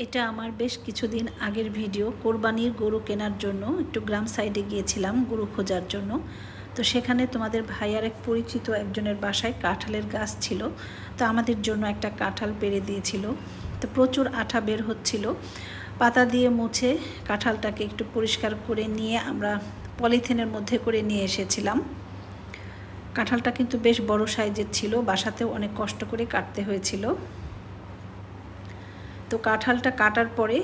এটা আমার বেশ কিছুদিন আগের ভিডিও। কোরবানির গরু কেনার জন্য একটু গ্রাম সাইডে গিয়েছিলাম গরু খোঁজার জন্য। তো সেখানে তোমাদের ভাইয়ার এক পরিচিত একজনের বাসায় কাঁঠালের গাছ ছিল। তো আমাদের জন্য একটা কাঁঠাল পেড়ে দিয়েছিল। তো প্রচুর আঠা বের হচ্ছিল। পাতা দিয়ে মুছে কাঁঠালটাকে একটু পরিষ্কার করে নিয়ে আমরা পলিথিনের মধ্যে করে নিয়ে এসেছিলাম। কাঁঠালটা কিন্তু বেশ বড় সাইজের ছিল, বাসাতেও অনেক কষ্ট করে কাটতে হয়েছিল। তো কাঁঠালটা কাটার পরে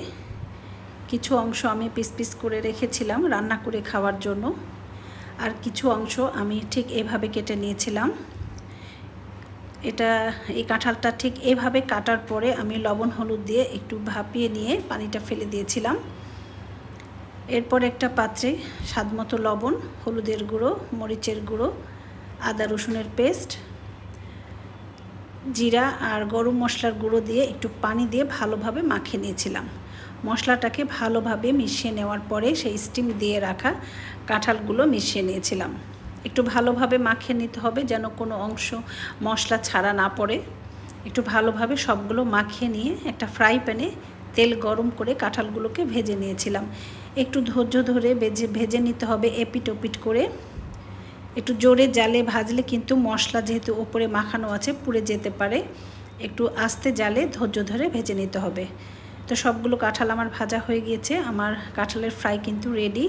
কিছু অংশ আমি পিস পিস করে রেখেছিলাম রান্না করে খাওয়ার জন্য, আর কিছু অংশ আমি ঠিক এভাবে কেটে নিয়েছিলাম। এই কাঁঠালটা ঠিক এভাবে কাটার পরে আমি লবণ হলুদ দিয়ে একটু ভাপিয়ে নিয়ে পানিটা ফেলে দিয়েছিলাম। এরপর একটা পাত্রে স্বাদমতো লবণ, হলুদের গুঁড়ো, মরিচের গুঁড়ো, আদা রসুনের পেস্ট, জিরা আর গরম মশলার গুঁড়ো দিয়ে একটু পানি দিয়ে ভালোভাবে মাখিয়ে নিয়েছিলাম। মশলাটাকে ভালোভাবে মিশিয়ে নেওয়ার পরে সেই স্টিম দিয়ে রাখা কাঁঠালগুলো মিশিয়ে নিয়েছিলাম। একটু ভালোভাবে মাখিয়ে নিতে হবে যেন কোনো অংশ মশলা ছাড়া না পড়ে। একটু ভালোভাবে সবগুলো মাখিয়ে নিয়ে একটা ফ্রাই প্যানে তেল গরম করে কাঁঠালগুলোকে ভেজে নিয়েছিলাম। একটু ধৈর্য ধরে ভেজে নিতে হবে, এপিট ওপিট করে। একটু জোরে জালে ভাজলে কিন্তু মশলা যেহেতু ওপরে মাখানো আছে পুড়ে যেতে পারে। একটু আস্তে জালে ধৈর্য ধরে ভেজে নিতে হবে। তো সবগুলো কাঁঠাল আমার ভাজা হয়ে গিয়েছে। আমার কাঁঠালের ফ্রাই কিন্তু রেডি।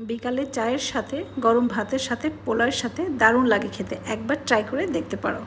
বিকালে চায়ের সাথে, গরম ভাতের সাথে, পোলাওয়ের সাথে দারুণ লাগে খেতে। একবার ট্রাই করে দেখতে পারো।